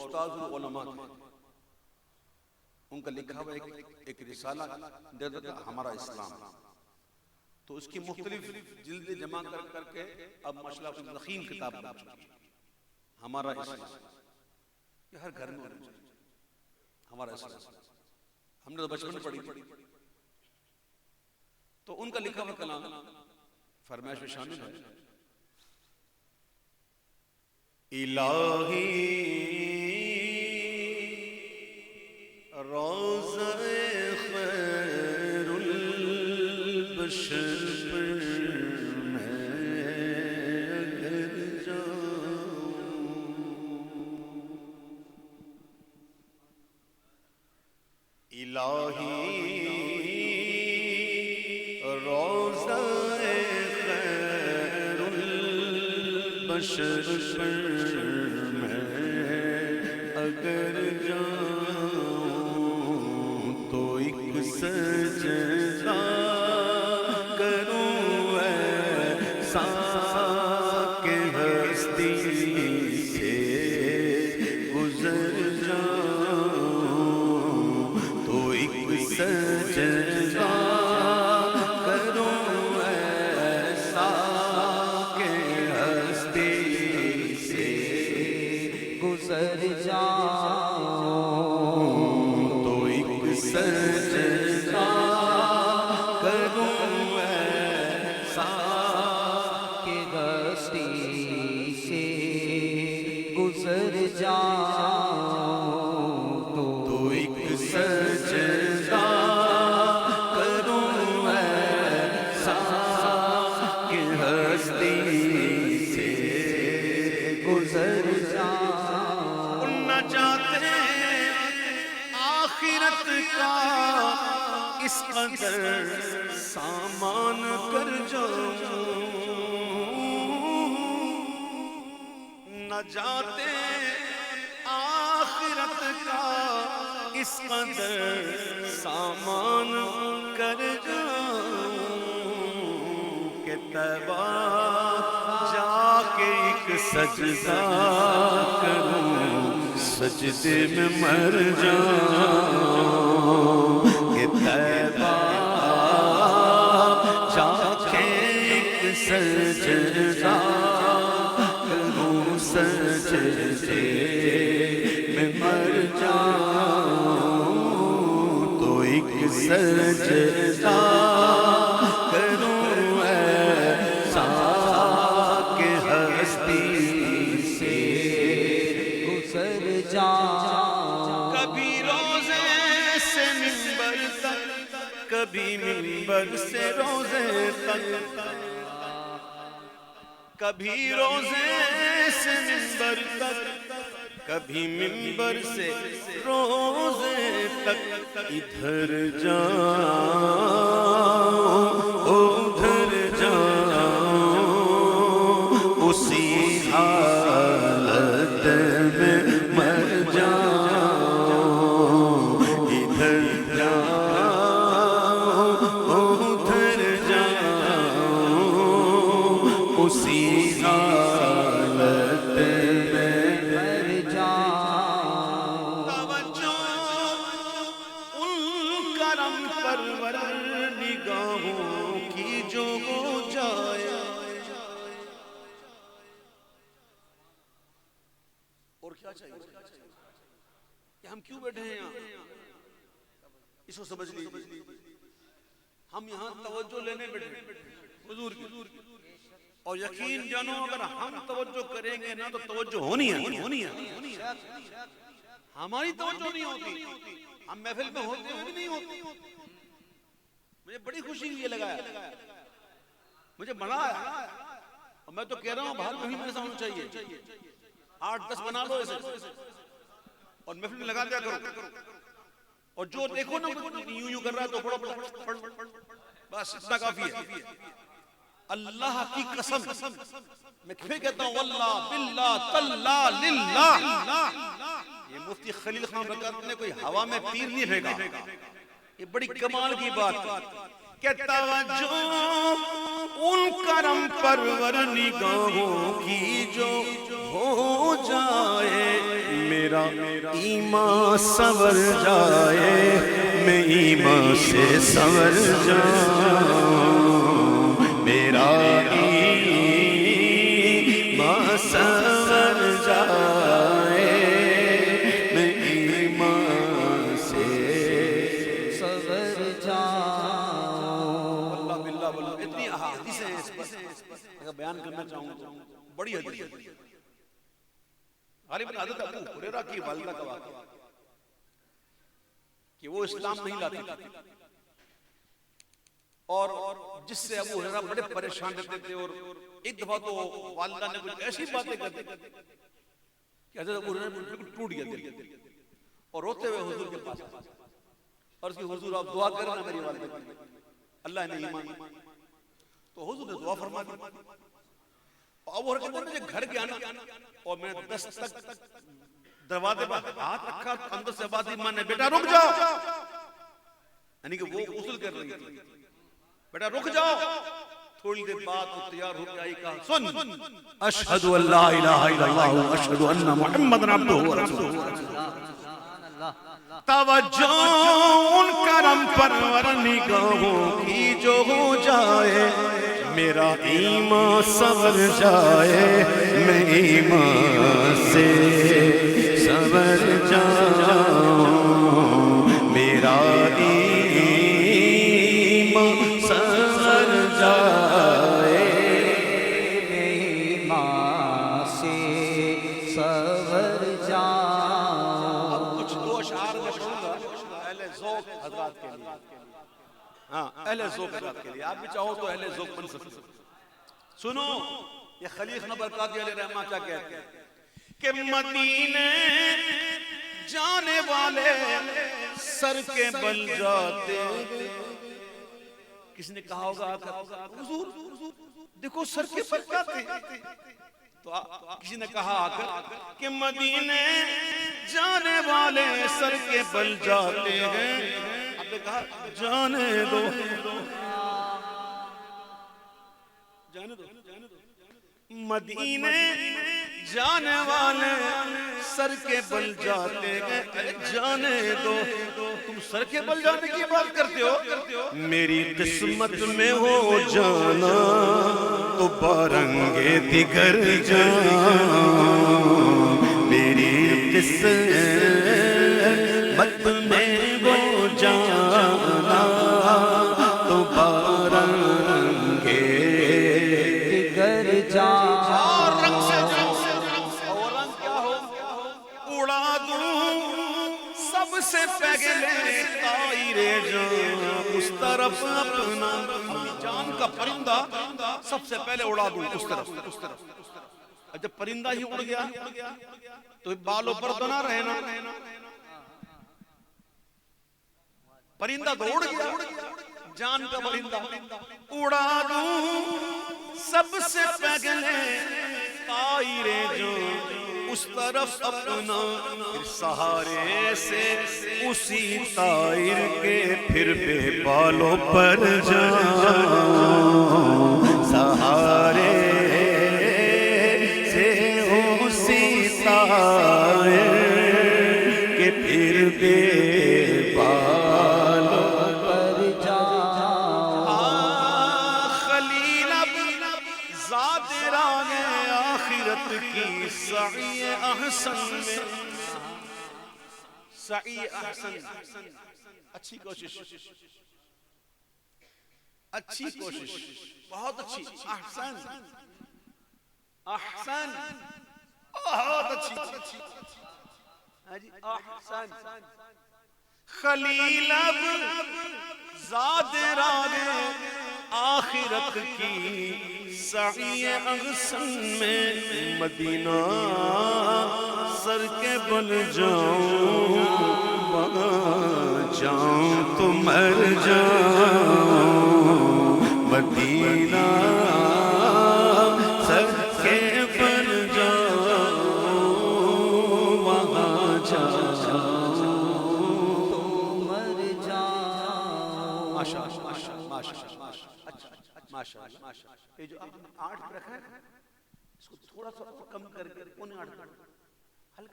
استاذ العلماء تھے، ان کا لکھا ہوا ایک رسالہ دیتا تھا ہمارا اسلام، تو اس کی مختلف جلدیں جمع کر کے اب ماشاءاللہ ضخیم کتاب بن چکی ہے، ہمارا اسلام۔ یہ ہر گھر میں ہونا چاہیے ہمارا اسلام، ہم نے تو بچپن پڑھی تھی۔ تو ان کا لکھا ہوا کلام فرمائش میں شامل ہے: الہی روضہ خیر البشر پر میں اگر جاؤں، الہی روضہ خیر البشر پر میں اگر جاؤں تو ایک سجدہ کروں ایسا کہ ہستی سے گزر جاؤں، تو ایک سجدہ کروں ایسا کہ ہستی سے گزر جاؤں، تو ایک سجدہ کروں ایسا کہ ہستی سے گزر جاؤں، تو ایک سجدہ کروں ایسا کہ ہستی سے گزر جاؤں۔ نہ چاہتے آخرت کا اس قدر سامان کر جاؤں، نہ جاتے آخرت کا اس قدر سامان کر جاؤں کہ طیبہ جا کے ایک سجدہ کروں، سجدے میں مر جاؤں کہ طیبہ جا کے ایک سجدہ کروں، سجدے میں مر جاؤں، تو ایک سجدہ کروں ایسا کہ ہستی سے گزر جاؤں۔ کبھی روزے سے منبر تک، کبھی منبر سے روزے تک، کبھی روزے سے منبر تک، کبھی منبر سے روزے تک، ادھر جاؤں ادھر جاؤں، اسی حالت میں مر جاؤں، ادھر جاؤں ادھر جاؤں، اسی حالت میں مر جاؤں۔ توجہ ان کرم پرور نگاہوں کی جو ہو جائے، اور کیا چاہیے کہ ہم کیوں بیٹھے ہیں یہاں؟ اس کو سمجھ لیجیے، ہم یہاں توجہ لینے بیٹھے ہیں حضور کی، اور یقین جانو اگر ہم توجہ کریں گے نا تو توجہ ہونی ہے، ہماری توجہ نہیں ہوتی، ہم محفل میں ہوتے ہوئے نہیں ہوتی۔ مجھے بڑی خوشی یہ لگا ہے، مجھے بڑا ہے، اور میں تو کہہ رہا ہوں باہر کہیں ایسا ہونا چاہیے، 8-10 بنا لو اسے اور محفل میں لگا دیا کرو، اور جو دیکھو نا یوں یوں کر رہا ہے تو پڑھو بس اتنا کافی ہے۔ اللہ کی قسم میں پھر کہتا ہوں واللہ باللہ تاللہ للہ، یہ مفتی خلیل خان برکات نے کوئی ہوا میں تیر نہیں پھینکا، یہ بڑی کمال کی بات ہے۔ کہ توجہ ان کرم پرور نگاہوں کی جو ہو جائے، میرا ایمان سنور جائے، میں ایمان سے سنور جاؤں، میرا ایمان سنور جائے، میں ایمان سے سنور جاؤں۔ اللہ باللہ باللہ اتنی احادیثیں ہیں اس پر، اگر بیان کرنا چاہوں تو بڑی حدیث ہے۔ غالباً حضرت ابو ہریرہ کی والدہ کا واقعہ کہ وہ اسلام نہیں لاتی تھی، اور جس سے ابو ہریرہ بڑے پریشان رہتے تھے، اور ایک دفعہ تو والدہ نے کچھ ایسی باتیں کر دی کہ حضرت ابو ہریرہ بالکل ٹوٹ گیا دل، اور روتے ہوئے حضور کے پاس آئے اور اس کی حضور آپ دعا کرنا میری والدہ کی، اللہ نے ایمان۔ تو حضور نے دعا فرما دی، ابو ہریرہ کہتے ہیں مجھے گھر گیا نا، اور میں نے 10 تک دروازے پر ہاتھ رکھا، اندر سے آواز دی، ماں نے بیٹا رک جاؤ، یعنی کہ وہ غسل کر رہی تھی، بیٹا رک جاؤ۔ تھوڑی دیر بعد وہ تیار ہو کے آئی، کہا سن، اشہد ان لا الہ الا اللہ اشہد ان محمد عبدہ ورسولہ۔ توجہ ان کرم پرور نگاہوں کی جو ہو جائے، میرا ایمان سنور جائے، میں ایمان سے سنور جاؤں، میرا ایمان سنور جائے، میں ایمان سے سنور جاؤں۔ اب کچھ دو اشعار میں پڑھوں گا اہل ذوق حضرات کے لیے، ہاں اہل ذوق حضرات کے لیے، آپ بھی چاہو تو اہل ذوق بن سکتے۔ سنو یہ خلیق نبرکاتی علیہ رحمہ کیا کہتے ہیں کہ مدینے جانے والے سر کے بل جاتے، کس نے کہا ہوگا حضور دیکھو سر کے بل جاتے، تو کسی نے کہا آ کر کہ مدینے جانے والے سر کے بل جاتے ہیں، آپ نے کہا جانے دو، جانے دو، مدینے جانے والے سر کے بل جاتے ہیں، جانے دو، تم سر کے بل جانے کی بات کرتے ہو، میری قسمت میں ہو جانا تو بارنگے دیگر جان، میری قسمت میں ہو جانا تو بارنگے دیگر جان۔ اور رنگ سے اور رنگ کیا ہو، اڑا دوں سب سے پہلے طائر جان اس طرف اپنا، جان کا پرندہ سب سے پہلے اڑا دوں اس طرف۔ جب پرندہ ہی اڑ گیا تو بالوں پر تو نہ رہنا، پرندہ تو اڑ گیا، جان کا پرندہ اڑا دوں سب سے پہلے طائر جو اس طرف اپنا، پھر سہارے سے اسی طائر کے پھر بے بالوں پر جاؤں، سہارے سے اسی طائر کے پھر بے بالوں پر جاؤں۔ خلیل اب ذات راہ آخرت کی سعی احسن میں، سعی احسن، اچھی کوشش، اچھی کوشش، بہت اچھی، احسن احسن، بہت اچھی، احسن۔ خلیل اب زاد راہ آخرت کی سعی احسن میں، مدینہ سر کے بل جاؤں، وہاں جاؤں تو مر جاؤں، مدینہ سر کے بل جاؤں، وہاں جاؤں تو مر جاؤں۔ ماشاءاللہ، ماشاءاللہ، ماشاءاللہ یہ جو آپ نے 8 رکھا ہے اس کو تھوڑا سا کم کر کے 8.25